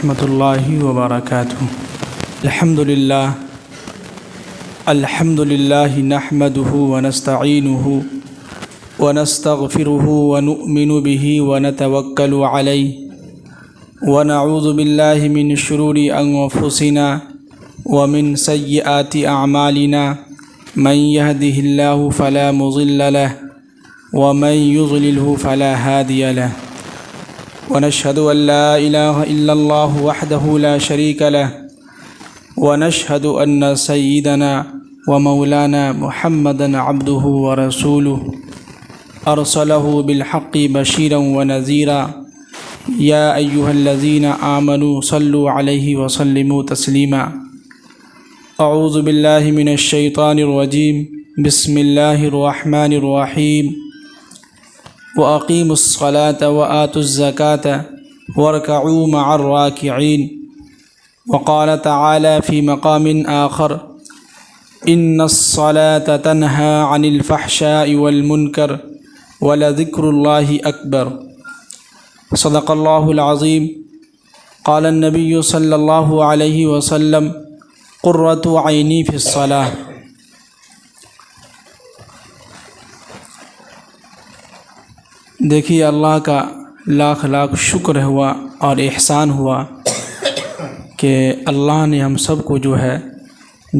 ورحمۃ اللہ وبرکاتہ۔ الحمد للہ نحمده ونستعینه ونستغفره ونؤمن به ونتوکل علیہ ونعوذ باللہ من شرور انفسنا ومن سیئات اعمالنا من يهده اللہ فلا مضل له ومن يضلله فلا هادي له ونشهد أن لا إله إلا الله وحده لا شريك له ونشهد أن سيدنا ومولانا محمدا عبده ورسوله أرسله بالحق بشيرا ونذيرا يا أيها الذين آمنوا صلوا عليه وسلموا تسليما أعوذ بالله من الشيطان الرجيم بسم الله الرحمن الرحيم وَأَقِيمُوا الصَّلَاةَ وَآتُوا الزَّكَاةَ وَارْكَعُوا مَعَ الرَّاكِعِينَ وقال تعالى في مقام آخر إِنَّ الصَّلَاةَ تَنْهَى عَنِ الْفَحْشَاءِ وَالْمُنكَرِ وَلَذِكْرُ اللَّهِ أَكْبَرُ صدق الله العظيم قال النبي صلى الله عليه وسلم قُرَّةُ عَيْنِي في الصلاة۔ دیکھیے اللہ کا لاکھ لاکھ شکر ہوا اور احسان ہوا کہ اللہ نے ہم سب کو جو ہے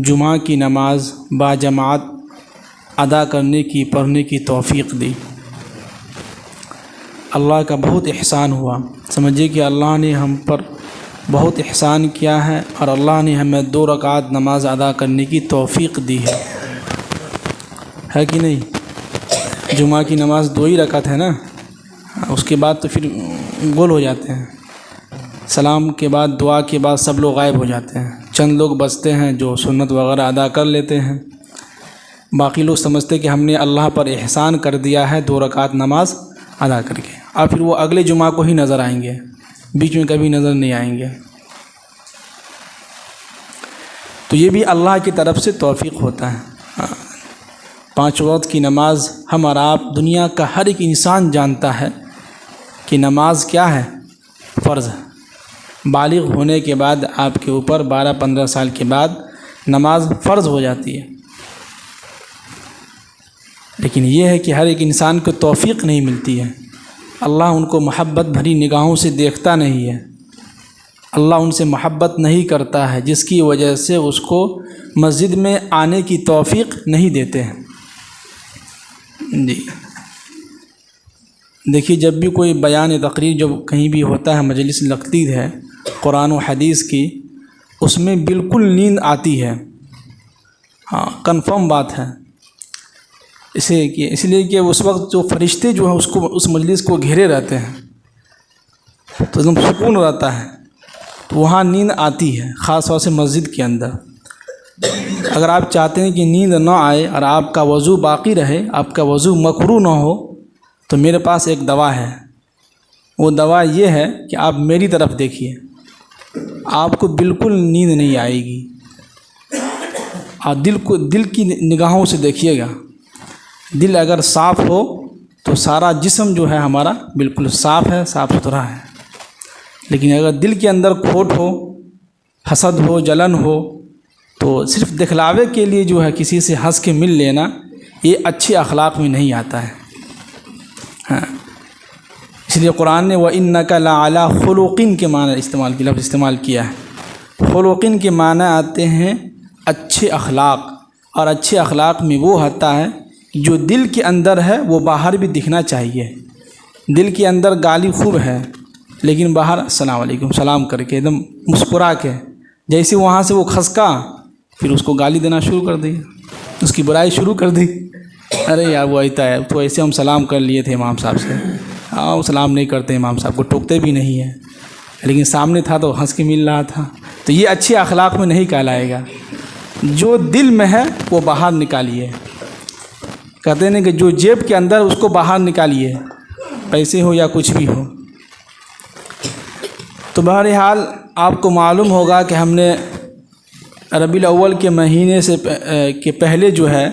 جمعہ کی نماز باجماعت ادا کرنے کی پڑھنے کی توفیق دی۔ اللہ کا بہت احسان ہوا، سمجھیے کہ اللہ نے ہم پر بہت احسان کیا ہے اور اللہ نے ہمیں 2 رکعت نماز ادا کرنے کی توفیق دی ہے کہ نہیں؟ جمعہ کی نماز 2 ہی رکعت ہے نا، اس کے بعد تو پھر گول ہو جاتے ہیں، سلام کے بعد دعا کے بعد سب لوگ غائب ہو جاتے ہیں، چند لوگ بچتے ہیں جو سنت وغیرہ ادا کر لیتے ہیں، باقی لوگ سمجھتے کہ ہم نے اللہ پر احسان کر دیا ہے 2 رکعت نماز ادا کر کے، اور پھر وہ اگلے جمعہ کو ہی نظر آئیں گے، بیچ میں کبھی نظر نہیں آئیں گے۔ تو یہ بھی اللہ کی طرف سے توفیق ہوتا ہے۔ 5 وقت کی نماز ہم اور آپ دنیا کا ہر ایک انسان جانتا ہے کہ نماز کیا ہے، فرض ہے۔ بالغ ہونے کے بعد آپ کے اوپر 12-15 سال کے بعد نماز فرض ہو جاتی ہے، لیکن یہ ہے کہ ہر ایک انسان کو توفیق نہیں ملتی ہے، اللہ ان کو محبت بھری نگاہوں سے دیکھتا نہیں ہے، اللہ ان سے محبت نہیں کرتا ہے، جس کی وجہ سے اس کو مسجد میں آنے کی توفیق نہیں دیتے ہیں۔ جی دیکھیے، جب بھی کوئی بیان تقریر جب کہیں بھی ہوتا ہے، مجلس لگتی ہے قرآن و حدیث کی، اس میں بالکل نیند آتی ہے، ہاں کنفرم بات ہے، اس لیے کہ اس وقت جو فرشتے جو ہیں اس مجلس کو گھیرے رہتے ہیں، تو ایک دم سکون رہتا ہے، تو وہاں نیند آتی ہے، خاص طور سے مسجد کے اندر۔ اگر آپ چاہتے ہیں کہ نیند نہ آئے اور آپ کا وضو باقی رہے، آپ کا وضو مکروہ نہ ہو، تو میرے پاس ایک دوا ہے۔ وہ دوا یہ ہے کہ آپ میری طرف دیکھیے، آپ کو بالکل نیند نہیں آئے گی، اور دل کی نگاہوں سے دیکھیے گا۔ دل اگر صاف ہو تو سارا جسم جو ہے ہمارا بالکل صاف ہے، صاف ستھرا ہے، لیکن اگر دل کے اندر کھوٹ ہو، حسد ہو، جلن ہو، تو صرف دکھلاوے کے لیے جو ہے کسی سے ہنس کے مل لینا، یہ اچھے اخلاق میں نہیں آتا ہے۔ ہاں، اس لیے قرآن نے وَإِنَّكَ لَعَلَىٰ خُلُقٍ کے معنی لفظ استعمال کیا ہے۔ خلقٍ کے معنی آتے ہیں اچھے اخلاق، اور اچھے اخلاق میں وہ ہوتا ہے جو دل کے اندر ہے وہ باہر بھی دکھنا چاہیے۔ دل کے اندر گالی خوب ہے، لیکن باہر السلام علیکم سلام کر کے ایک دم مسکرا کے، جیسے وہاں سے وہ کھسکا پھر اس کو گالی دینا شروع کر دی، اس کی برائی شروع کر دی، ارے یار وہ ایتا ہے، تو ایسے ہم سلام کر لیے تھے امام صاحب سے، ہاں وہ سلام نہیں کرتے، امام صاحب کو ٹوکتے بھی نہیں ہیں، لیکن سامنے تھا تو ہنس کے مل رہا تھا، تو یہ اچھے اخلاق میں نہیں کہلائے گا۔ جو دل میں ہے وہ باہر نکالیے، کہتے ہیں کہ جو جیب کے اندر اس کو باہر نکالیے، پیسے ہو یا کچھ بھی ہو۔ تو بہرحال آپ کو معلوم ہوگا کہ ہم نے ربیع الاول کے مہینے کے پہلے جو ہے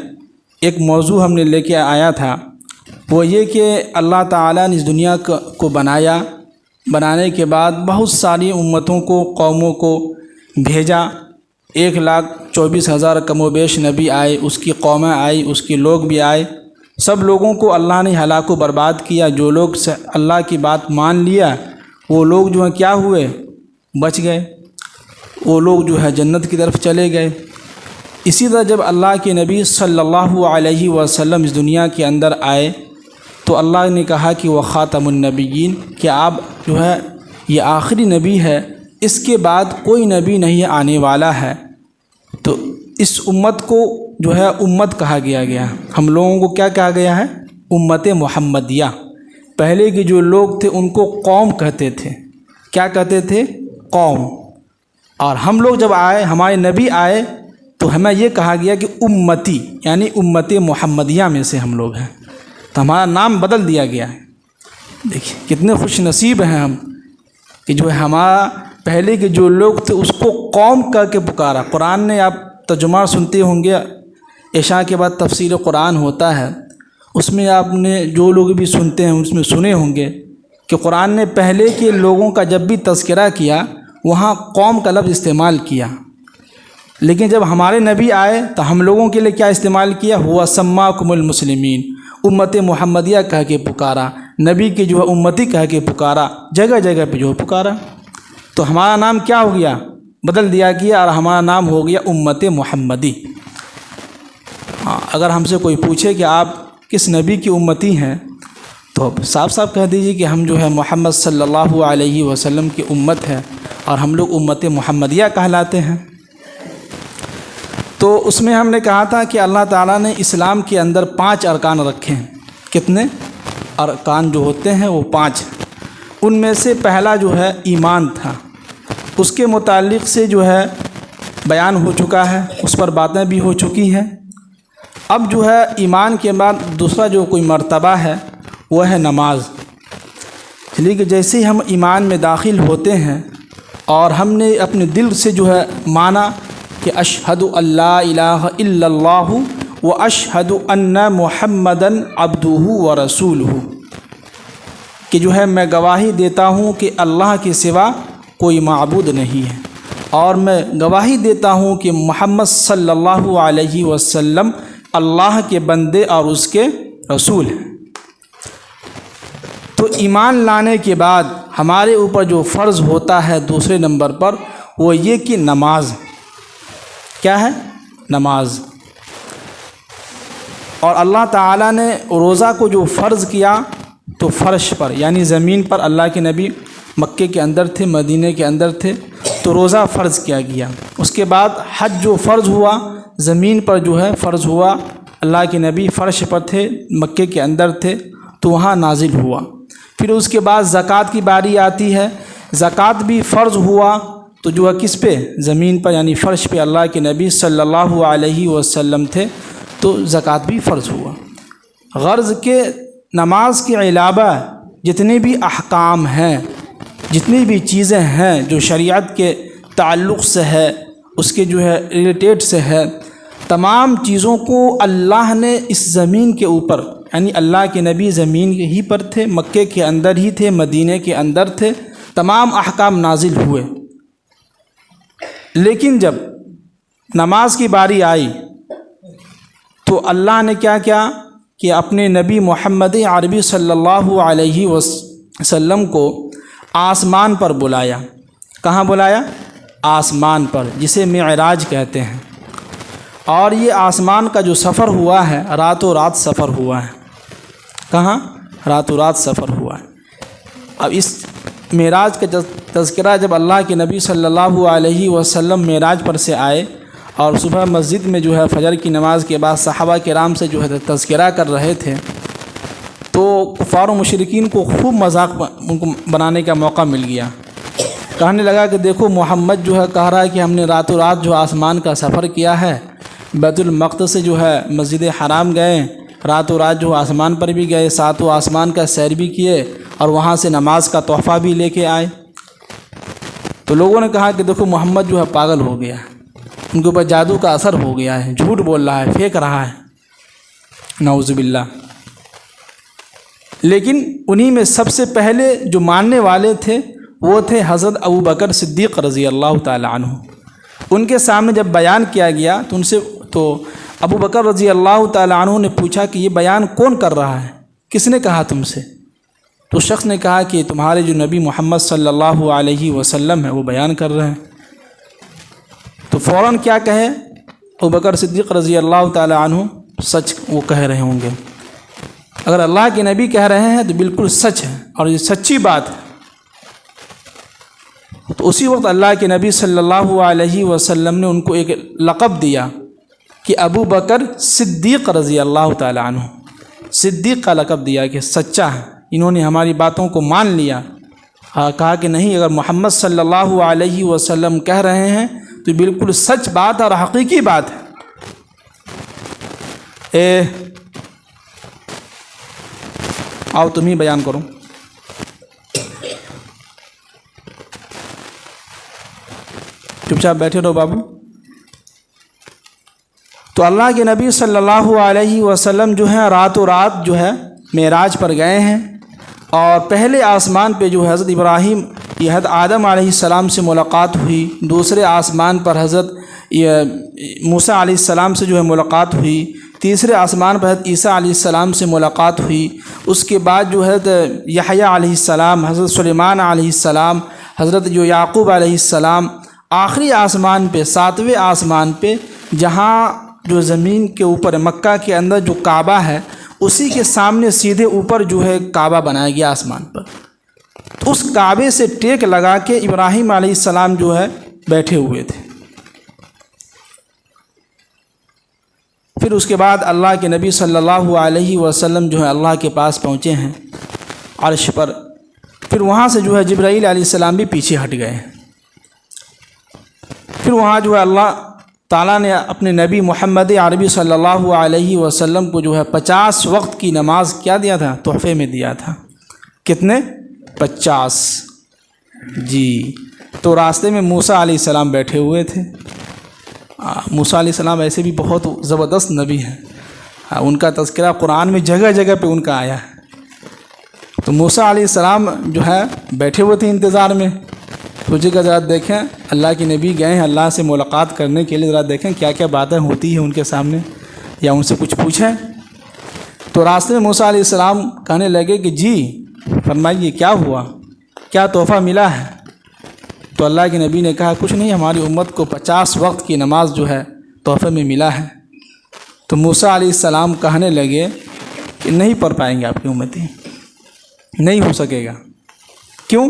ایک موضوع ہم نے لے کے آیا تھا، وہ یہ کہ اللہ تعالیٰ نے اس دنیا کو بنایا، بنانے کے بعد بہت ساری امتوں کو، قوموں کو بھیجا۔ 1,24,000 کم و بیش نبی آئے، اس کی قومیں آئی، اس کے لوگ بھی آئے۔ سب لوگوں کو اللہ نے ہلاک و برباد کیا۔ جو لوگ اللہ کی بات مان لیا وہ لوگ جو ہیں کیا ہوئے؟ بچ گئے، وہ لوگ جو ہے جنت کی طرف چلے گئے۔ اسی طرح جب اللہ کے نبی صلی اللہ علیہ وسلم اس دنیا کے اندر آئے تو اللہ نے کہا کہ وہ خاتم النبیین، کہ آپ جو ہے یہ آخری نبی ہے، اس کے بعد کوئی نبی نہیں آنے والا ہے۔ تو اس امت کو جو ہے امت کہا گیا۔ ہم لوگوں کو کیا کہا گیا ہے؟ امت محمدیہ۔ پہلے کے جو لوگ تھے ان کو قوم کہتے تھے۔ کیا کہتے تھے؟ قوم۔ اور ہم لوگ جب آئے، ہمارے نبی آئے تو ہمیں یہ کہا گیا کہ امتی، یعنی امت محمدیہ میں سے ہم لوگ ہیں، تو ہمارا نام بدل دیا گیا ہے۔ دیکھیے کتنے خوش نصیب ہیں ہم کہ جو ہے ہمارا پہلے کے جو لوگ تھے اس کو قوم کہہ کے پکارا۔ قرآن نے آپ ترجمہ سنتے ہوں گے، عشاء کے بعد تفسیر قرآن ہوتا ہے، اس میں آپ نے جو لوگ بھی سنتے ہیں اس میں سنے ہوں گے کہ قرآن نے پہلے کے لوگوں کا جب بھی تذکرہ کیا وہاں قوم کا لفظ استعمال کیا، لیکن جب ہمارے نبی آئے تو ہم لوگوں کے لیے کیا استعمال کیا؟ ہوا سماکم المسلمین، امت محمدیہ کہہ کے پکارا، نبی کی جو ہے امتی کہہ کے پکارا، جگہ جگہ پہ جو ہے پکارا۔ تو ہمارا نام کیا ہو گیا؟ بدل دیا گیا، اور ہمارا نام ہو گیا امت محمدی۔ ہاں، اگر ہم سے کوئی پوچھے کہ آپ کس نبی کی امتی ہیں تو صاف صاف کہہ دیجیے کہ ہم جو ہے محمد صلی اللہ علیہ وسلم کی امت ہے اور ہم لوگ امت محمدیہ کہلاتے ہیں۔ تو اس میں ہم نے کہا تھا کہ اللہ تعالیٰ نے اسلام کے اندر 5 ارکان رکھے ہیں۔ کتنے ارکان جو ہوتے ہیں وہ 5، ان میں سے پہلا جو ہے ایمان تھا، اس کے متعلق سے جو ہے بیان ہو چکا ہے، اس پر باتیں بھی ہو چکی ہیں۔ اب جو ہے ایمان کے بعد دوسرا جو کوئی مرتبہ ہے وہ ہے نماز۔ اس لیے کہ جیسے ہی ہم ایمان میں داخل ہوتے ہیں اور ہم نے اپنے دل سے جو ہے مانا کہ اشہد ان لا الہ الا اللہ و اشہد ان محمدن عبدہ و رسولہ، کہ جو ہے میں گواہی دیتا ہوں کہ اللہ کے سوا کوئی معبود نہیں ہے، اور میں گواہی دیتا ہوں کہ محمد صلی اللہ علیہ وسلم اللہ کے بندے اور اس کے رسول ہیں۔ تو ایمان لانے کے بعد ہمارے اوپر جو فرض ہوتا ہے دوسرے نمبر پر وہ یہ کہ نماز کیا ہے؟ نماز۔ اور اللہ تعالیٰ نے روزہ کو جو فرض کیا تو فرش پر، یعنی زمین پر، اللہ کے نبی مکے کے اندر تھے، مدینے کے اندر تھے، تو روزہ فرض کیا گیا۔ اس کے بعد حج جو فرض ہوا زمین پر جو ہے فرض ہوا، اللہ کے نبی فرش پر تھے، مکے کے اندر تھے تو وہاں نازل ہوا۔ پھر اس کے بعد زکوٰۃ کی باری آتی ہے، زکوٰۃ بھی فرض ہوا تو جو ہے کس پہ؟ زمین پر، یعنی فرش پہ اللہ کے نبی صلی اللہ علیہ وسلم تھے تو زکوٰۃ بھی فرض ہوا۔ غرض کہ نماز کے علاوہ جتنے بھی احکام ہیں، جتنی بھی چیزیں ہیں جو شریعت کے تعلق سے ہے، اس کے جو ہے ریلیٹیڈ سے ہے، تمام چیزوں کو اللہ نے اس زمین کے اوپر، یعنی اللہ کے نبی زمین ہی پر تھے، مکے کے اندر ہی تھے، مدینے کے اندر تھے، تمام احکام نازل ہوئے۔ لیکن جب نماز کی باری آئی تو اللہ نے کیا کیا کہ اپنے نبی محمد عربی صلی اللہ علیہ وسلم کو آسمان پر بلایا۔ کہاں بلایا؟ آسمان پر، جسے معراج کہتے ہیں۔ اور یہ آسمان کا جو سفر ہوا ہے راتوں رات سفر ہوا ہے۔ کہاں؟ راتوں رات سفر ہوا ہے۔ اب اس معراج کا تذکرہ جب اللہ کے نبی صلی اللہ علیہ وسلم معراج پر سے آئے اور صبح مسجد میں جو ہے فجر کی نماز کے بعد صحابہ کرام سے جو ہے تذکرہ کر رہے تھے تو کفار و مشرکین کو خوب مذاق ان کو بنانے کا موقع مل گیا۔ کہنے لگا کہ دیکھو محمد جو ہے کہہ رہا ہے کہ ہم نے راتوں رات جو آسمان کا سفر کیا ہے، بیت المقدس سے جو ہے مسجد حرام گئے، راتوں رات جو آسمان پر بھی گئے، ساتوں آسمان کا سیر بھی کیے اور وہاں سے نماز کا تحفہ بھی لے کے آئے۔ تو لوگوں نے کہا کہ دیکھو محمد جو ہے پاگل ہو گیا ہے، ان کے اوپر جادو کا اثر ہو گیا ہے، جھوٹ بول رہا ہے، پھینک رہا ہے، نعوذ باللہ۔ لیکن انہی میں سب سے پہلے جو ماننے والے تھے وہ تھے حضرت ابو بکر صدیق رضی اللہ تعالی عنہ۔ ان کے سامنے جب بیان کیا گیا تو ابو بکر رضی اللہ تعالی عنہ نے پوچھا کہ یہ بیان کون کر رہا ہے، کس نے کہا تم سے؟ تو اس شخص نے کہا کہ تمہارے جو نبی محمد صلی اللہ علیہ وسلم ہے وہ بیان کر رہے ہیں۔ تو فوراً کیا کہے ابو بکر صدیق رضی اللہ تعالی عنہ؟ سچ وہ کہہ رہے ہوں گے۔ اگر اللہ کے نبی کہہ رہے ہیں تو بالکل سچ ہے اور یہ سچی بات ہے۔ تو اسی وقت اللہ کے نبی صلی اللہ علیہ وسلم نے ان کو ایک لقب دیا کہ ابو بکر صدیق رضی اللہ تعالی عنہ، صدیق کا لقب دیا کہ سچا ہے، انہوں نے ہماری باتوں کو مان لیا۔ کہا کہ نہیں، اگر محمد صلی اللہ علیہ وسلم کہہ رہے ہیں تو بالکل سچ بات اور حقیقی بات ہے۔ آؤ تم ہی بیان کرو۔ چپ چاپ بیٹھے رہو بابو۔ تو اللہ کے نبی صلی اللہ علیہ وسلم جو ہیں راتوں رات جو ہے معراج پر گئے ہیں، اور پہلے آسمان پہ جو حضرت ابراہیم یہ حضرت آدم علیہ السلام سے ملاقات ہوئی، دوسرے آسمان پر حضرت موسیٰ علیہ السلام سے جو ہے ملاقات ہوئی، تیسرے آسمان پر حضرت عیسیٰ علیہ السلام سے ملاقات ہوئی، اس کے بعد جو حضرت یحییٰ علیہ السلام، حضرت سلیمان علیہ السلام، حضرت جو یعقوب علیہ السلام، آخری آسمان پہ ساتویں آسمان پہ جہاں جو زمین کے اوپر مکہ کے اندر جو کعبہ ہے اسی کے سامنے سیدھے اوپر جو ہے کعبہ بنایا گیا آسمان پر۔ تو اس کعبے سے ٹیک لگا کے ابراہیم علیہ السلام جو ہے بیٹھے ہوئے تھے۔ پھر اس کے بعد اللہ کے نبی صلی اللہ علیہ وسلم جو ہے اللہ کے پاس پہنچے ہیں عرش پر۔ پھر وہاں سے جو ہے جبرائیل علیہ السلام بھی پیچھے ہٹ گئے ہیں۔ پھر وہاں جو ہے اللہ تعالیٰ نے اپنے نبی محمد عربی صلی اللہ علیہ وسلم کو جو ہے 50 وقت کی نماز کیا دیا تھا؟ تحفے میں دیا تھا۔ کتنے؟ 50۔ جی، تو راستے میں موسیٰ علیہ السلام بیٹھے ہوئے تھے۔ موسیٰ علیہ السلام ایسے بھی بہت زبردست نبی ہیں، ان کا تذکرہ قرآن میں جگہ جگہ پہ ان کا آیا ہے۔ تو موسیٰ علیہ السلام جو ہے بیٹھے ہوئے تھے انتظار میں۔ سوچے گا ذرا دیکھیں اللہ کے نبی گئے ہیں اللہ سے ملاقات کرنے کے لیے، ذرا دیکھیں کیا کیا باتیں ہوتی ہیں ان کے سامنے، یا ان سے کچھ پوچھیں۔ تو راستے میں موسیٰ علیہ السلام کہنے لگے کہ جی فرمائیے کیا ہوا، کیا تحفہ ملا ہے؟ تو اللہ کے نبی نے کہا کچھ نہیں، ہماری امت کو 50 وقت کی نماز جو ہے تحفے میں ملا ہے۔ تو موسیٰ علیہ السلام کہنے لگے کہ نہیں پڑھ پائیں گے آپ کی امتی، نہیں ہو سکے گا۔ کیوں؟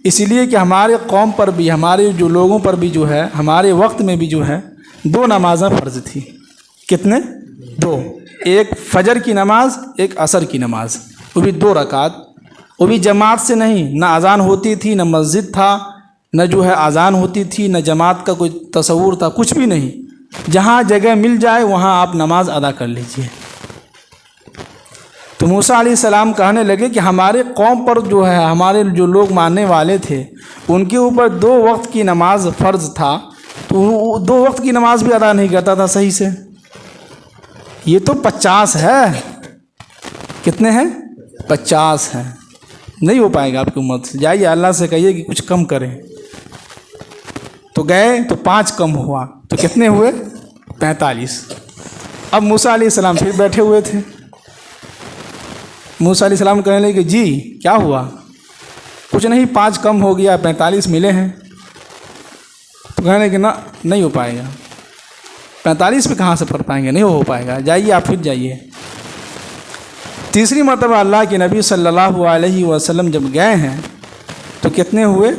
اس لیے کہ ہمارے قوم پر بھی، ہمارے جو لوگوں پر بھی جو ہے ہمارے وقت میں بھی جو ہے 2 نمازیں فرض تھی۔ کتنے؟ 2، ایک فجر کی نماز، ایک عصر کی نماز، وہ بھی 2 رکعت، وہ بھی جماعت سے نہیں، نہ اذان ہوتی تھی، نہ مسجد تھا، نہ جو ہے اذان ہوتی تھی، نہ جماعت کا کوئی تصور تھا، کچھ بھی نہیں، جہاں جگہ مل جائے وہاں آپ نماز ادا کر لیجئے۔ تو موسیٰ علیہ السلام کہنے لگے کہ ہمارے قوم پر جو ہے ہمارے جو لوگ ماننے والے تھے ان کے اوپر 2 وقت کی نماز فرض تھا، تو 2 وقت کی نماز بھی ادا نہیں کرتا تھا صحیح سے۔ یہ تو 50 ہے، کتنے ہیں؟ 50 ہیں، نہیں ہو پائے گا آپ کی امت سے۔ جائیے اللہ سے کہیے کہ کچھ کم کریں۔ تو گئے تو 5 کم ہوا، تو کتنے ہوئے؟ 45۔ اب موسیٰ علیہ السلام پھر بیٹھے ہوئے تھے۔ موسیٰ علیہ السلام کہنے لگے کہ جی کیا ہوا؟ کچھ نہیں، 5 کم ہو گیا، 45 ملے ہیں۔ تو کہنے لگے نہیں ہو پائے گا، 45 پہ کہاں سے پڑھ پائیں گے، نہیں ہو پائے گا، جائیے آپ پھر جائیے۔ تیسری مرتبہ اللہ کے نبی صلی اللہ علیہ وسلم جب گئے ہیں تو کتنے ہوئے؟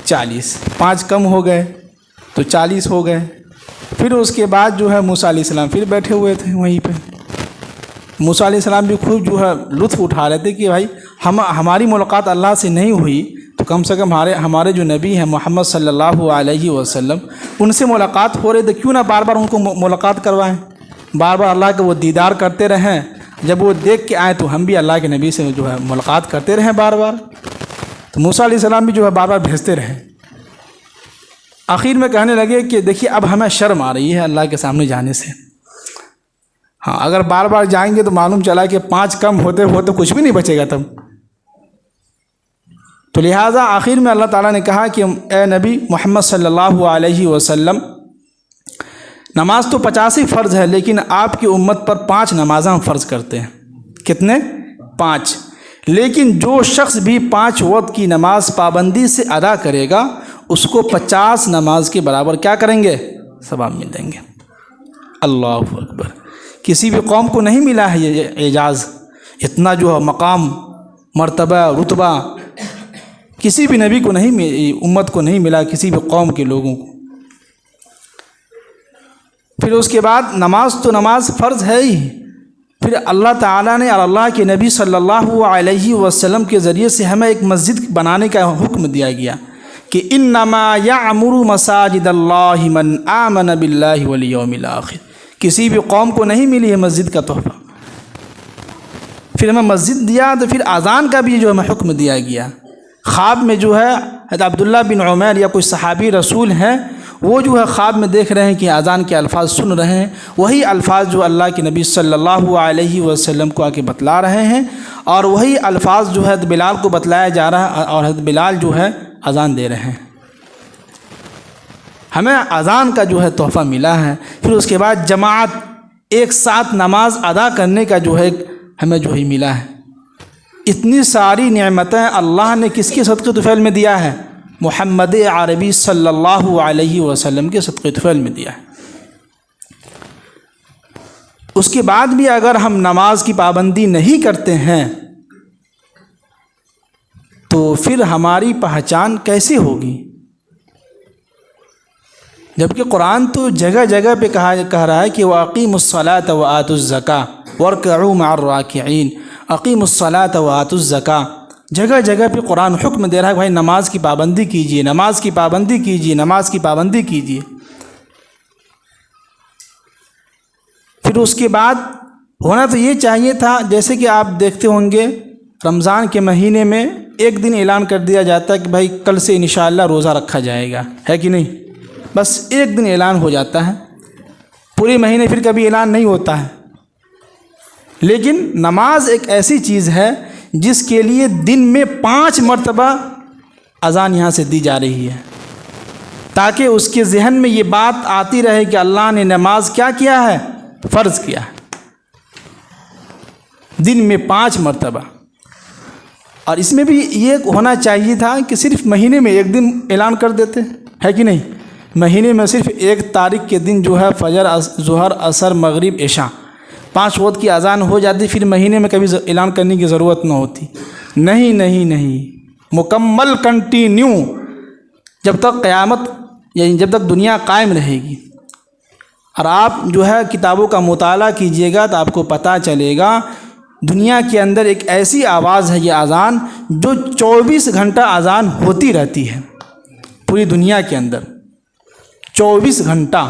40۔ 5 کم ہو گئے تو 40 ہو گئے۔ پھر اس کے بعد جو ہے موسیٰ علیہ السلام پھر بیٹھے ہوئے تھے وہیں پہ۔ موسیٰ علیہ السلام بھی خوب جو ہے لطف اٹھا رہے تھے کہ بھائی ہماری ملاقات اللہ سے نہیں ہوئی تو کم سے کم ہمارے جو نبی ہیں محمد صلی اللہ علیہ وسلم ان سے ملاقات ہو رہی، تو کیوں نہ بار بار ان کو ملاقات کروائیں، بار بار اللہ کے وہ دیدار کرتے رہیں، جب وہ دیکھ کے آئیں تو ہم بھی اللہ کے نبی سے جو ہے ملاقات کرتے رہیں بار بار۔ تو موسیٰ علیہ السلام بھی جو ہے بار بار بھیجتے رہیں۔ آخر میں کہنے لگے کہ دیکھیے اب ہمیں شرم آ رہی ہے اللہ کے سامنے جانے سے، ہاں اگر بار بار جائیں گے تو معلوم چلا کہ 5 کم ہوتے ہوتے کچھ بھی نہیں بچے گا تب. تو لہٰذا آخر میں اللہ تعالیٰ نے کہا کہ اے نبی محمد صلی اللہ علیہ وسلم، نماز تو 50 ہی فرض ہے، لیکن آپ کی امت پر 5 نمازیں ہم فرض کرتے ہیں. کتنے؟ 5. لیکن جو شخص بھی 5 وقت کی نماز پابندی سے ادا کرے گا اس کو 50 نماز کے برابر کیا کریں گے؟ ثواب مل دیں گے. اللہ اکبر. کسی بھی قوم کو نہیں ملا ہے یہ اعجاز، اتنا جو ہے مقام، مرتبہ، رتبہ کسی بھی نبی کو نہیں، امت کو نہیں ملا، کسی بھی قوم کے لوگوں کو. پھر اس کے بعد نماز تو نماز فرض ہے ہی، پھر اللہ تعالیٰ نے اور اللہ کے نبی صلی اللہ علیہ وسلم کے ذریعے سے ہمیں ایک مسجد بنانے کا حکم دیا گیا کہ انما یعمر مساجد اللہ من آمن باللہ والیوم الآخر. کسی بھی قوم کو نہیں ملی ہے مسجد کا تحفہ. پھر ہمیں مسجد دیا تو پھر اذان کا بھی جو ہمیں حکم دیا گیا. خواب میں جو ہے حضرت عبداللہ بن عمیر یا کوئی صحابی رسول ہیں، وہ جو ہے خواب میں دیکھ رہے ہیں کہ اذان کے الفاظ سن رہے ہیں، وہی الفاظ جو اللہ کے نبی صلی اللہ علیہ وسلم کو آ کے بتلا رہے ہیں، اور وہی الفاظ جو ہے بلال کو بتلایا جا رہا ہے اور حضرت بلال جو ہے اذان دے رہے ہیں. ہمیں اذان کا جو ہے تحفہ ملا ہے. پھر اس کے بعد جماعت، ایک ساتھ نماز ادا کرنے کا جو ہے ہمیں جو ہی ملا ہے. اتنی ساری نعمتیں اللہ نے کس کے صدقے طفیل میں دیا ہے؟ محمد عربی صلی اللہ علیہ وسلم کے صدقے طفیل میں دیا ہے. اس کے بعد بھی اگر ہم نماز کی پابندی نہیں کرتے ہیں تو پھر ہماری پہچان کیسے ہوگی؟ جبکہ قرآن تو جگہ جگہ پہ کہہ رہا ہے کہ وَأَقِيمُوا الصَّلَاةَ وَآتُوا الزَّكَاةَ وَارْكَعُوا مَعَ الرَّاكِعِينَ. اقیموا الصلاۃ وآتوا الزکاۃ. جگہ جگہ پہ قرآن حکم دے رہا ہے بھائی نماز کی پابندی کیجیے، نماز کی پابندی کیجیے، نماز کی پابندی کیجیے. پھر اس کے بعد ہونا تو یہ چاہیے تھا، جیسے کہ آپ دیکھتے ہوں گے رمضان کے مہینے میں ایک دن اعلان کر دیا جاتا ہے کہ بھائی کل سے انشاءاللہ روزہ رکھا جائے گا، ہے کہ نہیں؟ بس ایک دن اعلان ہو جاتا ہے، پورے مہینے پھر کبھی اعلان نہیں ہوتا ہے. لیکن نماز ایک ایسی چیز ہے جس کے لیے دن میں 5 مرتبہ اذان یہاں سے دی جا رہی ہے، تاکہ اس کے ذہن میں یہ بات آتی رہے کہ اللہ نے نماز کیا کیا ہے؟ فرض کیا ہے. دن میں 5 مرتبہ. اور اس میں بھی یہ ہونا چاہیے تھا کہ صرف مہینے میں ایک دن اعلان کر دیتے، ہے کہ نہیں؟ مہینے میں صرف 1 تاریخ کے دن جو ہے فجر، ظہر، عصر، مغرب، عشاء 5 وقت کی اذان ہو جاتی، پھر مہینے میں کبھی اعلان کرنے کی ضرورت نہ ہوتی. نہیں نہیں نہیں، مکمل کنٹینیو جب تک قیامت، یعنی جب تک دنیا قائم رہے گی. اور آپ جو ہے کتابوں کا مطالعہ کیجئے گا تو آپ کو پتہ چلے گا دنیا کے اندر ایک ایسی آواز ہے یہ اذان جو 24 گھنٹہ اذان ہوتی رہتی ہے. پوری دنیا کے اندر 24 گھنٹہ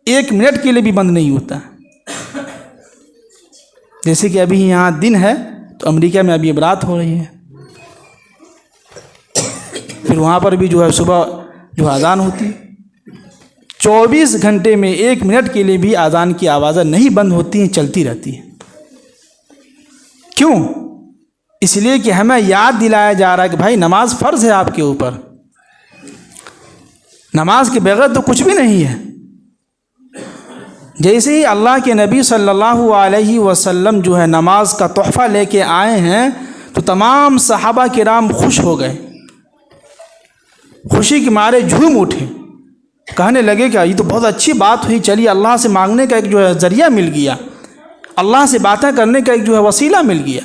1 منٹ کے لیے بھی بند نہیں ہوتا. جیسے کہ ابھی یہاں دن ہے تو امریکہ میں ابھی برات ہو رہی ہے، پھر وہاں پر بھی جو ہے صبح جو اذان ہوتی ہے. 24 گھنٹے میں 1 منٹ کے لیے بھی اذان کی آوازیں نہیں بند ہوتی ہیں، چلتی رہتی ہیں. کیوں؟ اس لیے کہ ہمیں یاد دلایا جا رہا ہے کہ بھائی نماز فرض ہے آپ کے اوپر، نماز کے بغیر تو کچھ بھی نہیں ہے. جیسے ہی اللہ کے نبی صلی اللہ علیہ وسلم جو ہے نماز کا تحفہ لے کے آئے ہیں تو تمام صحابہ کرام خوش ہو گئے، خوشی کے مارے جھوم اٹھے، کہنے لگے کہ یہ تو بہت اچھی بات ہوئی، چلیے اللہ سے مانگنے کا ایک جو ہے ذریعہ مل گیا، اللہ سے باتیں کرنے کا ایک جو ہے وسیلہ مل گیا،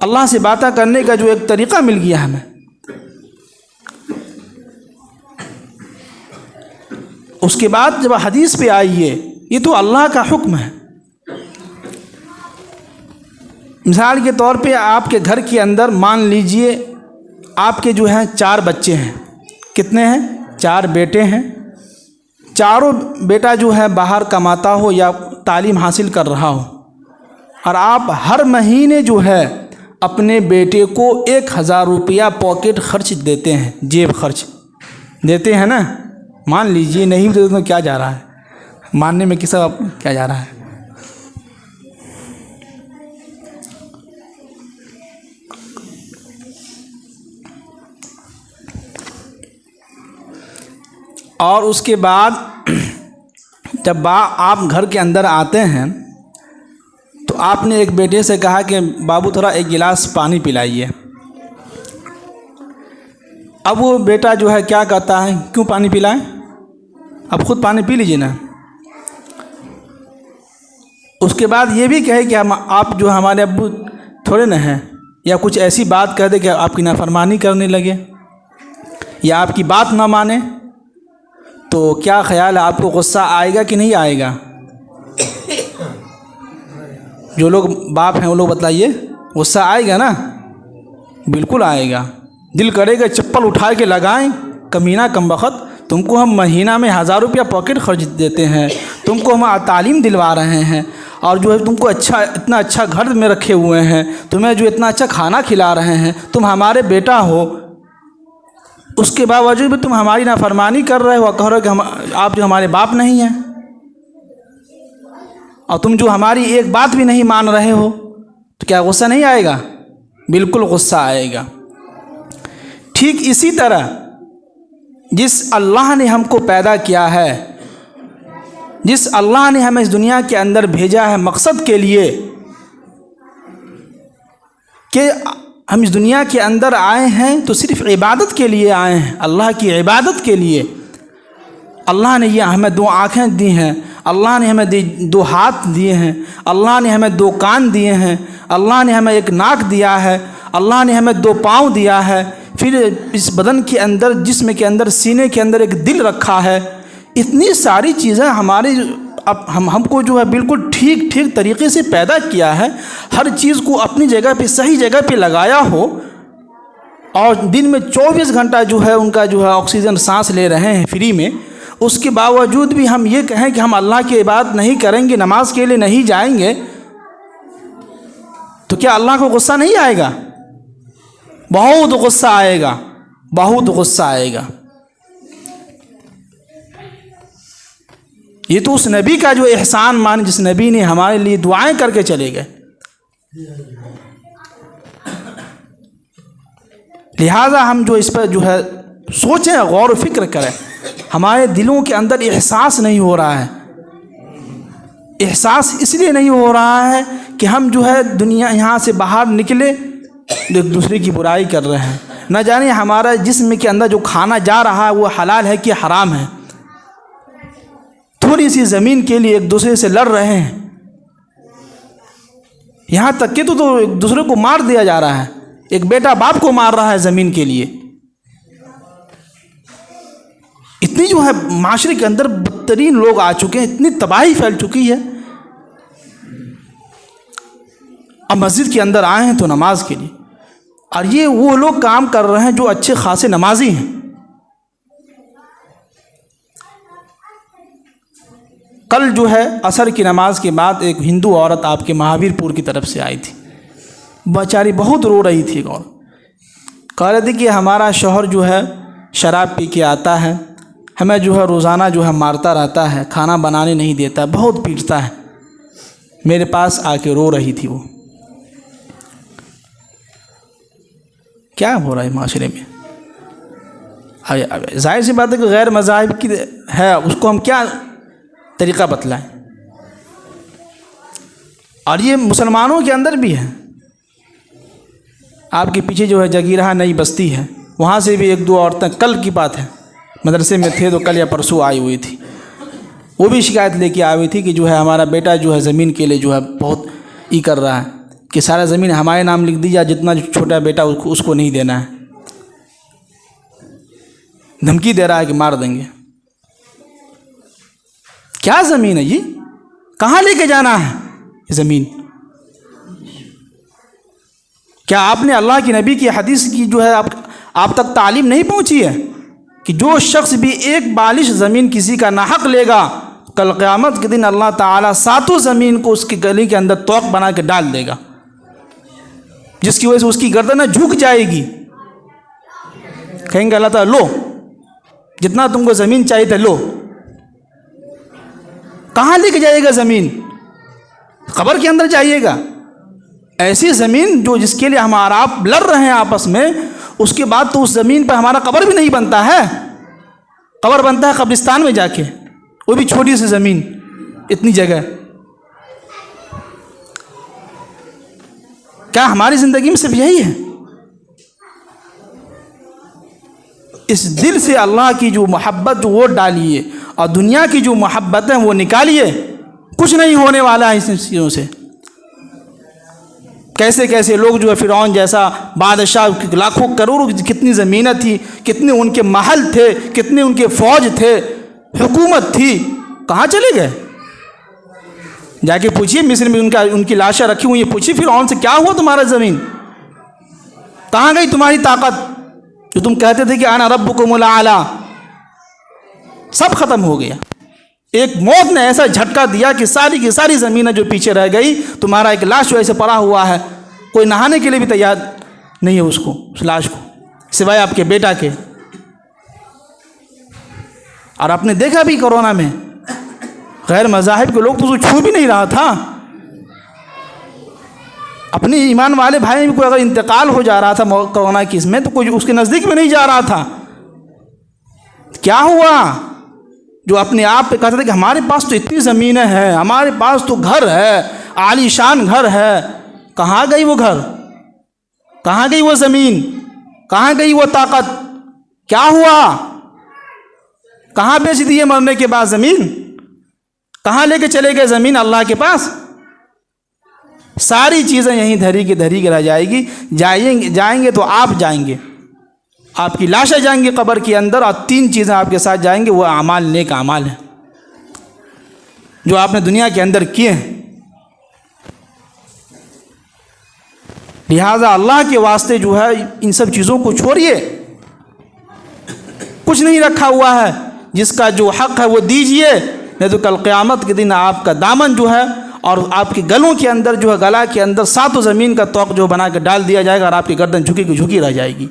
اللہ سے باتیں کرنے کا جو ایک طریقہ مل گیا ہمیں. اس کے بعد جب حدیث پہ آئیے، یہ تو اللہ کا حکم ہے. مثال کے طور پہ آپ کے گھر کے اندر مان لیجئے آپ کے جو ہیں 4 بچے ہیں. کتنے ہیں؟ 4 بیٹے ہیں. چاروں بیٹا جو ہے باہر کماتا ہو یا تعلیم حاصل کر رہا ہو، اور آپ ہر مہینے جو ہے اپنے بیٹے کو 1000 روپیہ پاکٹ خرچ دیتے ہیں، جیب خرچ دیتے ہیں نا. مان لیجئے نہیں تو کیا جا رہا ہے، ماننے میں کس کیا جا رہا ہے. اور اس کے بعد جب آپ گھر کے اندر آتے ہیں تو آپ نے ایک بیٹے سے کہا کہ بابو تھوڑا ایک گلاس پانی پلائیے. اب وہ بیٹا جو ہے کیا کہتا ہے, کیوں پانی پلائیں, اب خود پانی پی لیجیے نا. اس کے بعد یہ بھی کہے کہ آپ جو ہمارے ابو تھوڑے نہ ہیں, یا کچھ ایسی بات کہہ دے کہ آپ کی نافرمانی کرنے لگے یا آپ کی بات نہ مانے, تو کیا خیال ہے, آپ کو غصہ آئے گا کہ نہیں آئے گا؟ جو لوگ باپ ہیں وہ لوگ بتلائیے, غصہ آئے گا نا؟ بالکل آئے گا. دل کرے گا چپل اٹھا کے لگائیں, کمینہ کم بخت, تم کو ہم مہینہ میں 1000 روپیہ پاکٹ خرچ دیتے ہیں, تم کو ہم تعلیم دلوا رہے ہیں, اور جو ہے تم کو اتنا اچھا گھر میں رکھے ہوئے ہیں, تمہیں جو اتنا اچھا کھانا کھلا رہے ہیں, تم ہمارے بیٹا ہو, اس کے باوجود بھی تم ہماری نافرمانی کر رہے ہو, کہہ رہے ہو کہ آپ جو ہمارے باپ نہیں ہیں, اور تم جو ہماری ایک بات بھی نہیں مان رہے ہو, تو کیا غصہ نہیں آئے گا؟ بالکل غصہ آئے گا. ٹھیک اسی طرح جس اللہ نے ہم کو پیدا کیا ہے, جس اللہ نے ہمیں اس دنیا کے اندر بھیجا ہے مقصد کے لیے کہ ہم اس دنیا کے اندر آئے ہیں تو صرف عبادت کے لیے آئے ہیں, اللہ کی عبادت کے لیے. اللہ نے یہ ہمیں 2 آنکھیں دی ہیں, اللہ نے ہمیں 2 ہاتھ دیے ہیں, اللہ نے ہمیں 2 کان دیے ہیں, اللہ نے ہمیں 1 ناک دیا ہے, اللہ نے ہمیں 2 پاؤں دیا ہے, پھر اس بدن کے اندر, جسم کے اندر, سینے کے اندر 1 دل رکھا ہے. اتنی ساری چیزیں ہمارے ہم کو جو ہے بالکل ٹھیک طریقے سے پیدا کیا ہے, ہر چیز کو اپنی جگہ پہ صحیح جگہ پہ لگایا ہو, اور دن میں 24 گھنٹہ جو ہے ان کا جو ہے آکسیجن سانس لے رہے ہیں فری میں. اس کے باوجود بھی ہم یہ کہیں کہ ہم اللہ کی عبادت نہیں کریں گے, نماز کے لیے نہیں جائیں گے, تو کیا اللہ کو غصہ نہیں آئے گا؟ بہت غصہ آئے گا, بہت غصہ آئے گا. یہ تو اس نبی کا جو احسان مان, جس نبی نے ہمارے لیے دعائیں کر کے چلے گئے. لہذا ہم جو اس پر جو ہے سوچیں, غور و فکر کریں. ہمارے دلوں کے اندر احساس نہیں ہو رہا ہے. احساس اس لیے نہیں ہو رہا ہے کہ ہم جو ہے دنیا یہاں سے باہر نکلے ایک دوسرے کی برائی کر رہے ہیں. نہ جانے ہمارا جسم کے اندر جو کھانا جا رہا ہے وہ حلال ہے کہ حرام ہے. تھوڑی سی زمین کے لیے ایک دوسرے سے لڑ رہے ہیں, یہاں تک کہ تو ایک دوسرے کو مار دیا جا رہا ہے. ایک بیٹا باپ کو مار رہا ہے زمین کے لیے. اتنی جو ہے معاشرے کے اندر بدترین لوگ آ چکے ہیں, اتنی تباہی پھیل چکی ہے. اب مسجد کے اندر آئے ہیں تو نماز کے لیے, اور یہ وہ لوگ کام کر رہے ہیں جو اچھے خاصے نمازی ہیں. کل جو ہے عصر کی نماز کے بعد ایک ہندو عورت آپ کے مہاویر پور کی طرف سے آئی تھی. بیچاری بہت رو رہی تھی, اور کہہ رہی تھی کہ ہمارا شوہر جو ہے شراب پی کے آتا ہے, ہمیں جو ہے روزانہ جو ہے مارتا رہتا ہے, کھانا بنانے نہیں دیتا, بہت پیٹتا ہے. میرے پاس آ کے رو رہی تھی. وہ کیا ہو رہا ہے معاشرے میں؟ ظاہر سی بات ہے کہ غیر مذاہب کی ہے, اس کو ہم کیا طریقہ بتلائیں. اور یہ مسلمانوں کے اندر بھی ہے. آپ کے پیچھے جو ہے جگیرہ نئی بستی ہے, وہاں سے بھی 1-2 عورتیں, کل کی بات ہے, مدرسے میں تھے تو کل یا پرسوں آئی ہوئی تھی. وہ بھی شکایت لے کے آئی ہوئی تھی کہ جو ہے ہمارا بیٹا جو ہے زمین کے لیے جو ہے بہت کر رہا ہے, کہ سارا زمین ہمارے نام لکھ دی جائے, جتنا چھوٹا بیٹا اس کو نہیں دینا ہے. دھمکی دے رہا ہے کہ مار دیں گے. کیا زمین ہے یہ؟ کہاں لے کے جانا ہے یہ زمین؟ کیا آپ نے اللہ کی نبی کی حدیث کی جو ہے آپ تک تعلیم نہیں پہنچی ہے کہ جو شخص بھی 1 بالش زمین کسی کا ناحق لے گا, کل قیامت کے دن اللہ تعالیٰ 7 زمین کو اس کی گلی کے اندر توق بنا کے ڈال دے گا, جس کی وجہ سے اس کی گردن جھک جائے گی. کہیں گے اللہ تعالیٰ لو, جتنا تم کو زمین چاہیے تھا لو. کہاں لے کے جائے گا زمین؟ قبر کے اندر جائیے گا. ایسی زمین جو جس کے لیے ہم اور آپ لڑ رہے ہیں آپس میں, اس کے بعد تو اس زمین پر ہمارا قبر بھی نہیں بنتا ہے. قبر بنتا ہے قبرستان میں جا کے، وہ بھی چھوٹی سی زمین، اتنی جگہ۔ کیا ہماری زندگی میں صرف یہی ہے؟ اس دل سے اللہ کی جو محبت وہ ڈالیے اور دنیا کی جو محبت ہے وہ نکالیے، کچھ نہیں ہونے والا ہے اس چیزوں سے۔ کیسے کیسے لوگ جو ہے فرعون جیسا بادشاہ، لاکھوں کروڑوں کتنی زمینیں تھی، کتنے ان کے محل تھے، کتنے ان کے فوج تھے، حکومت تھی، کہاں چلے گئے؟ جا کے پوچھیے مصر میں ان کی لاشیں رکھی ہوئی ہیں، پوچھیے فرعون سے کیا ہوا تمہارا زمین، کہاں گئی تمہاری طاقت جو تم کہتے تھے کہ انا ربکم الاعلی؟ سب ختم ہو گیا۔ ایک موت نے ایسا جھٹکا دیا کہ ساری کی ساری زمینیں جو پیچھے رہ گئی، تمہارا ایک لاش ایسے پڑا ہوا ہے، کوئی نہانے کے لیے بھی تیار نہیں ہے اس لاش کو، سوائے آپ کے بیٹا کے۔ اور آپ نے دیکھا بھی کورونا میں غیر مذاہب کے لوگ تو اسے چھو بھی نہیں رہا تھا، اپنے ایمان والے بھائی میں کوئی اگر انتقال ہو جا رہا تھا کورونا کی اس میں تو کوئی اس کے نزدیک میں نہیں جا رہا تھا۔ کیا ہوا؟ جو اپنے آپ پہ کہتے تھے کہ ہمارے پاس تو اتنی زمینیں ہیں، ہمارے پاس تو گھر ہے، عالی شان گھر ہے، کہاں گئی وہ گھر؟ کہاں گئی وہ زمین؟ کہاں گئی وہ طاقت؟ کیا ہوا؟ کہاں بیچ دیے مرنے کے بعد زمین؟ کہاں لے کے چلے گئے زمین اللہ کے پاس؟ ساری چیزیں یہیں دھری کی دھری کے رہ جائے گی۔ جائیں گے تو آپ جائیں گے، آپ کی لاشیں جائیں گی قبر کے اندر، اور 3 چیزیں آپ کے ساتھ جائیں گے، وہ اعمال، نیک اعمال ہیں جو آپ نے دنیا کے اندر کیے ہیں۔ لہٰذا اللہ کے واسطے جو ہے ان سب چیزوں کو چھوڑیے، کچھ نہیں رکھا ہوا ہے، جس کا جو حق ہے وہ دیجئے، نہیں تو کل قیامت کے دن آپ کا دامن جو ہے اور آپ کے گلوں کے اندر جو ہے، گلا کے اندر 7 زمین کا طوق جو بنا کے ڈال دیا جائے گا، اور آپ کی گردن جھکی کی جھکی رہ جائے گی،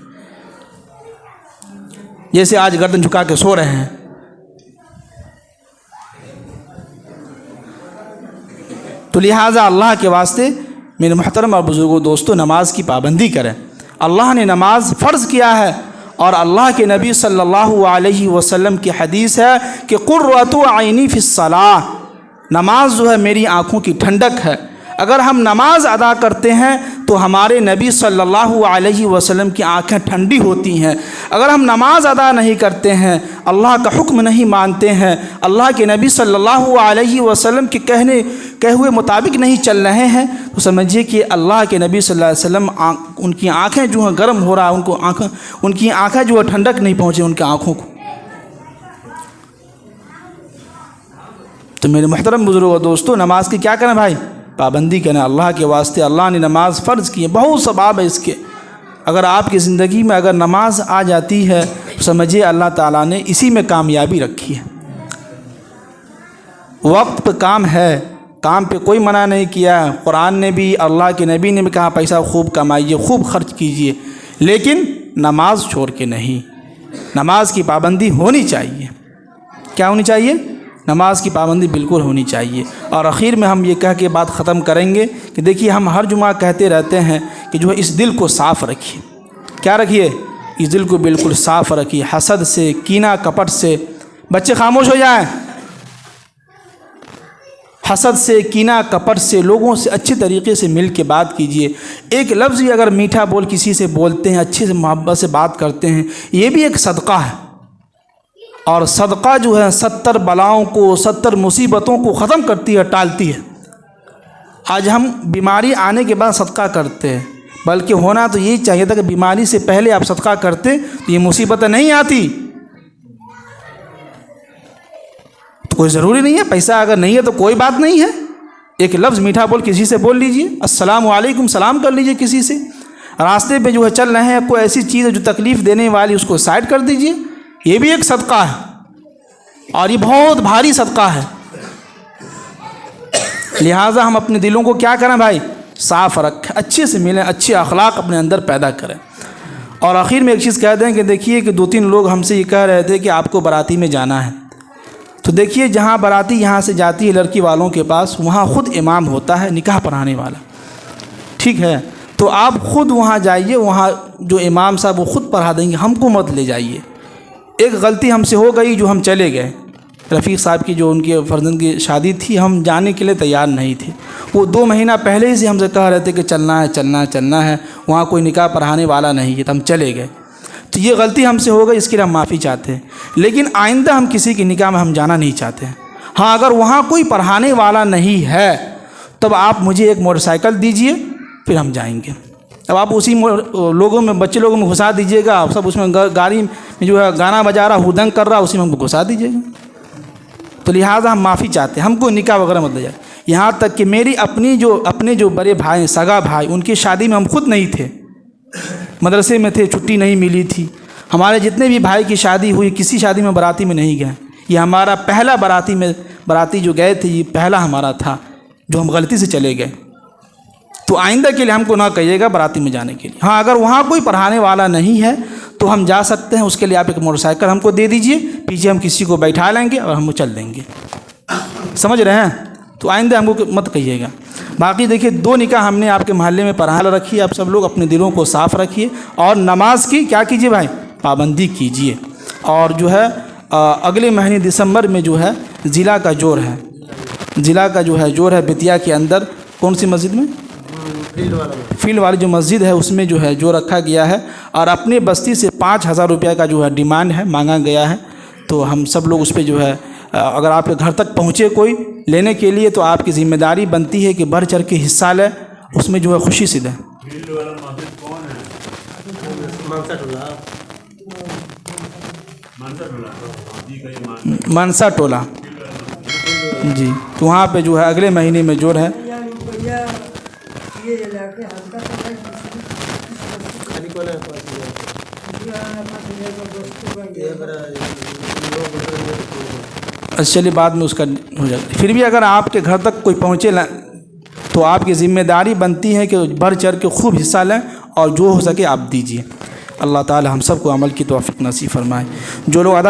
جیسے آج گردن جھکا کے سو رہے ہیں۔ تو لہٰذا اللہ کے واسطے میرے محترم اور بزرگوں دوستوں، نماز کی پابندی کریں۔ اللہ نے نماز فرض کیا ہے، اور اللہ کے نبی صلی اللہ علیہ وسلم کی حدیث ہے کہ قرۃ عینی فی الصلاۃ، نماز جو ہے میری آنکھوں کی ٹھنڈک ہے۔ اگر ہم نماز ادا کرتے ہیں تو ہمارے نبی صلی اللہ علیہ وسلم کی آنکھیں ٹھنڈی ہوتی ہیں۔ اگر ہم نماز ادا نہیں کرتے ہیں، اللہ کا حکم نہیں مانتے ہیں، اللہ کے نبی صلی اللہ علیہ وسلم کے کہے ہوئے مطابق نہیں چل رہے ہیں، تو سمجھیے کہ اللہ کے نبی صلی اللہ علیہ وسلم ان کی آنکھیں جو ہیں گرم ہو رہا ہے، ان کی آنکھیں جو ہے ٹھنڈک نہیں پہنچے ان کی آنکھوں کو۔ تو میرے محترم بزرگ و دوستو، نماز کی کیا کریں بھائی؟ پابندی کریں اللہ کے واسطے۔ اللہ نے نماز فرض کی ہے، بہت ثواب ہے اس کے۔ اگر آپ کی زندگی میں اگر نماز آ جاتی ہے تو سمجھیے اللہ تعالیٰ نے اسی میں کامیابی رکھی ہے۔ وقت پہ کام ہے، کام پہ کوئی منع نہیں کیا۔ قرآن نے بھی، اللہ کے نبی نے بھی کہا پیسہ خوب کمائیے، خوب خرچ کیجئے، لیکن نماز چھوڑ کے نہیں۔ نماز کی پابندی ہونی چاہیے۔ کیا ہونی چاہیے؟ نماز کی پابندی بالکل ہونی چاہیے۔ اور اخیر میں ہم یہ کہہ کے بات ختم کریں گے کہ دیکھیے، ہم ہر جمعہ کہتے رہتے ہیں کہ جو ہے اس دل کو صاف رکھیے۔ کیا رکھیے؟ اس دل کو بالکل صاف رکھیے، حسد سے، کینہ کپٹ سے۔ بچے خاموش ہو جائیں۔ حسد سے، کینہ کپٹ سے، لوگوں سے اچھے طریقے سے مل کے بات کیجیے۔ ایک لفظ بھی اگر میٹھا بول کسی سے بولتے ہیں، اچھے سے محبت سے بات کرتے ہیں، یہ بھی ایک صدقہ ہے۔ اور صدقہ جو ہے 70 بلاؤں کو، 70 مصیبتوں کو ختم کرتی ہے، ٹالتی ہے۔ آج ہم بیماری آنے کے بعد صدقہ کرتے ہیں، بلکہ ہونا تو یہی چاہیے تھا کہ بیماری سے پہلے آپ صدقہ کرتے تو یہ مصیبتیں نہیں آتی۔ تو کوئی ضروری نہیں ہے، پیسہ اگر نہیں ہے تو کوئی بات نہیں ہے، ایک لفظ میٹھا بول کسی سے بول لیجئے، السلام علیکم، سلام کر لیجئے کسی سے۔ راستے پہ جو ہے چل رہے ہیں، کوئی ایسی چیز ہے جو تکلیف دینے والی، اس کو سائڈ کر دیجئے، یہ بھی ایک صدقہ ہے، اور یہ بہت بھاری صدقہ ہے۔ لہٰذا ہم اپنے دلوں کو کیا کریں بھائی؟ صاف رکھیں، اچھے سے ملیں، اچھے اخلاق اپنے اندر پیدا کریں۔ اور آخر میں ایک چیز کہہ دیں کہ دیکھیے کہ 2-3 لوگ ہم سے یہ کہہ رہے تھے کہ آپ کو باراتی میں جانا ہے، تو دیکھیے جہاں باراتی یہاں سے جاتی ہے لڑکی والوں کے پاس، وہاں خود امام ہوتا ہے نکاح پڑھانے والا، ٹھیک ہے؟ تو آپ خود وہاں جائیے، وہاں جو امام صاحب وہ خود پڑھا دیں گے، ہم کو مت لے جائیے۔ ایک غلطی ہم سے ہو گئی جو ہم چلے گئے، رفیق صاحب کی جو ان کے فرزند کی شادی تھی، ہم جانے کے لیے تیار نہیں تھے، وہ 2 مہینہ پہلے ہی سے ہم سے کہہ رہے تھے کہ چلنا ہے چلنا ہے چلنا ہے، وہاں کوئی نکاح پڑھانے والا نہیں ہے، تو ہم چلے گئے۔ تو یہ غلطی ہم سے ہو گئی، اس کے لیے ہم معافی چاہتے ہیں، لیکن آئندہ ہم کسی کی نکاح میں ہم جانا نہیں چاہتے ہیں۔ ہاں اگر وہاں کوئی پڑھانے والا نہیں ہے تب آپ مجھے ایک موٹر سائیکل دیجئے، پھر ہم جائیں گے۔ اب آپ اسی لوگوں میں بچے لوگوں میں گھسا دیجیے گا، آپ سب اس میں گاڑی میں جو ہے گانا بجا رہا ہدنگ کر رہا، اسی میں ہم کو گھسا دیجیے گا۔ تو لہٰذا ہم معافی چاہتے ہیں، ہم کو نکاح وغیرہ مت لے جائے۔ یہاں تک کہ میری اپنے جو بڑے بھائی سگا بھائی، ان کی شادی میں ہم خود نہیں تھے، مدرسے میں تھے، چھٹی نہیں ملی تھی۔ ہمارے جتنے بھی بھائی کی شادی ہوئی، کسی شادی میں باراتی میں نہیں گئے۔ یہ ہمارا پہلا باراتی جو گئے تھے، یہ پہلا ہمارا تھا جو ہم غلطی سے چلے گئے۔ تو آئندہ کے لیے ہم کو نہ کہیے گا باراتی میں جانے کے لیے۔ ہاں اگر وہاں کوئی پڑھانے والا نہیں ہے تو ہم جا سکتے ہیں، اس کے لیے آپ ایک موٹر سائیکل ہم کو دے دیجئے، پیچھے ہم کسی کو بیٹھا لیں گے اور ہم چل دیں گے۔ سمجھ رہے ہیں؟ تو آئندہ ہم کو مت کہیے گا۔ باقی دیکھیے 2 نکاح ہم نے آپ کے محلے میں پڑھا رکھی ہے، آپ سب لوگ اپنے دلوں کو صاف رکھیے اور نماز کی کیا کیجیے بھائی، پابندی کیجیے۔ اور جو ہے اگلے مہینے دسمبر میں جو ہے ضلع کا جور ہے، ضلع کا جو ہے جور ہے بیتیا کے اندر، کون سی مسجد میں؟ فیلڈ والی جو مسجد ہے اس میں جو ہے جو رکھا گیا ہے، اور اپنے بستی سے 5,000 روپیہ کا جو ہے ڈیمانڈ ہے، مانگا گیا ہے۔ تو ہم سب لوگ اس پہ جو ہے اگر آپ کے گھر تک پہنچے کوئی لینے کے لیے تو آپ کی ذمہ داری بنتی ہے کہ بڑھ چڑھ کے حصہ لیں، اس میں جو ہے خوشی سے دیں۔ منسا ٹولہ جی، تو وہاں پہ جو ہے اگلے مہینے میں جوڑ ہے۔ چلیے بعد میں اس کا ہو جائے گا۔ پھر بھی اگر آپ کے گھر تک کوئی پہنچے تو آپ کی ذمہ داری بنتی ہے کہ بڑھ چڑھ کے خوب حصہ لیں اور جو ہو سکے آپ دیجیے۔ اللہ تعالی ہم سب کو عمل کی توفیق نصیب فرمائے۔ جو لوگ